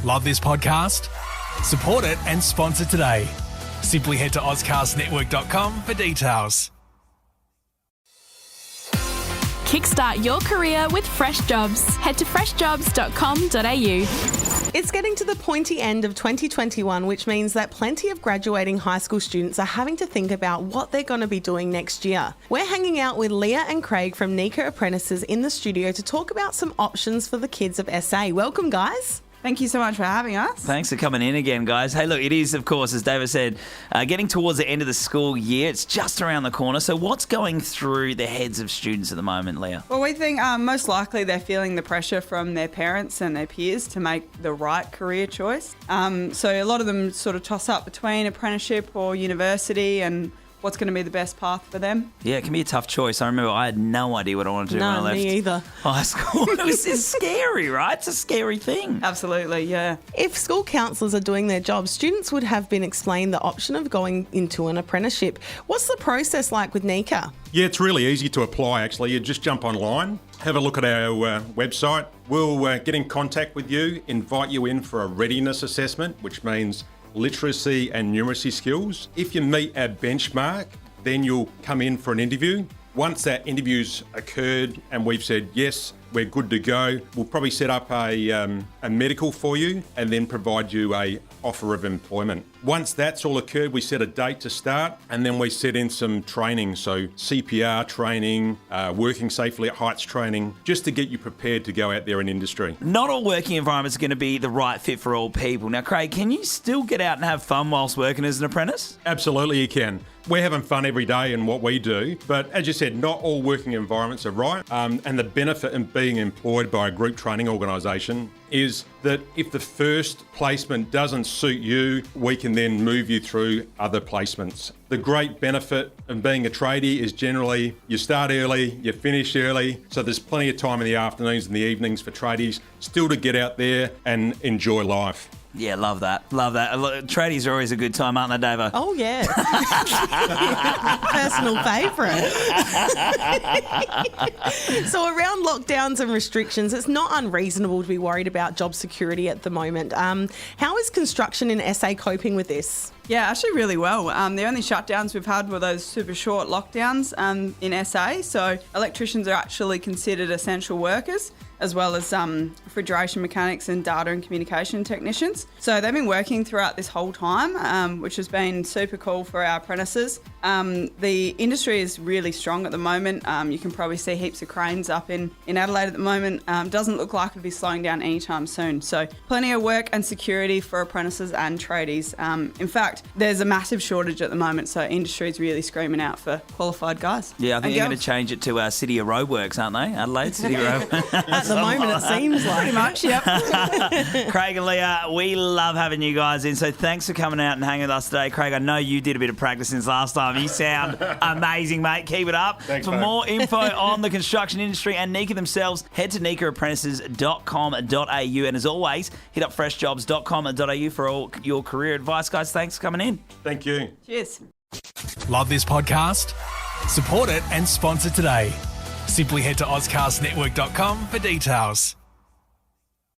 Love this podcast? Support it and sponsor today. Simply head to ozcastnetwork.com for details. Kickstart your career with Fresh Jobs. Head to freshjobs.com.au. It's getting to the pointy end of 2021, which means that plenty of graduating high school students are having to think about what they're going to be doing next year. We're hanging out with Leah and Craig from NECA Apprentices in the studio to talk about some options for the kids of SA. Welcome, guys. Thank you so much for having us. Thanks for coming in again, guys. Hey, look, it is, of course, as Davo said, getting towards the end of the school year. It's just around the corner. So what's going through the heads of students at the moment, Leah? Well, we think most likely they're feeling the pressure from their parents and their peers to make the right career choice. So a lot of them sort of toss up between apprenticeship or university and what's going to be the best path for them. Yeah, it can be a tough choice. I remember I had no idea what I wanted to do when I left me either. high school. It's scary, right? It's a scary thing. Absolutely, yeah. If school counsellors are doing their job, students would have been explained the option of going into an apprenticeship. What's the process like with NECA? Yeah, it's really easy to apply, actually. You just jump online, have a look at our website. We'll get in contact with you, invite you in for a readiness assessment, which means literacy and numeracy skills. If you meet our benchmark, then you'll come in for an interview. Once that interview's occurred and we've said, yes, we're good to go, we'll probably set up a medical for you and then provide you a offer of employment. Once that's all occurred, we set a date to start and then we set in some training, so CPR training, working safely at heights training, just to get you prepared to go out there in industry. Not all working environments are going to be the right fit for all people. Now, Craig, can you still get out and have fun whilst working as an apprentice? Absolutely you can. We're having fun every day in what we do, but as you said, not all working environments are right. And the benefit in being employed by a group training organisation is that if the first placement doesn't suit you, we can then move you through other placements. The great benefit of being a tradie is generally you start early, you finish early, so there's plenty of time in the afternoons and the evenings for tradies still to get out there and enjoy life. Yeah, love that. Love that. Tradies are always a good time, aren't they, Davo? Oh, yeah. Personal favourite. So around lockdowns and restrictions, it's not unreasonable to be worried about job security at the moment. How is construction in SA coping with this? Yeah, actually really well. The only shutdowns we've had were those super short lockdowns in SA. So electricians are actually considered essential workers, as well as refrigeration mechanics and data and communication technicians. So they've been working throughout this whole time, which has been super cool for our apprentices. The industry is really strong at the moment. You can probably see heaps of cranes up in Adelaide at the moment. Doesn't look like it'll be slowing down anytime soon. So plenty of work and security for apprentices and tradies. In fact, there's a massive shortage at the moment, so industry is really screaming out for qualified guys. Yeah, I think they're going to change it to City of Roadworks, aren't they? Adelaide City of Roadworks. At the moment, it seems like. Pretty much, yep. Craig and Leah, we love having you guys in, so thanks for coming out and hanging with us today. Craig, I know you did a bit of practice since last time. You sound amazing, mate. Keep it up. Thanks, for mate. more info on the construction industry and NECA themselves, head to necaapprentices.com.au. And as always, hit up freshjobs.com.au for all your career advice. Guys, thanks for coming in. Thank you. Cheers. Love this podcast? Support it and sponsor today. Simply head to ozcastnetwork.com for details.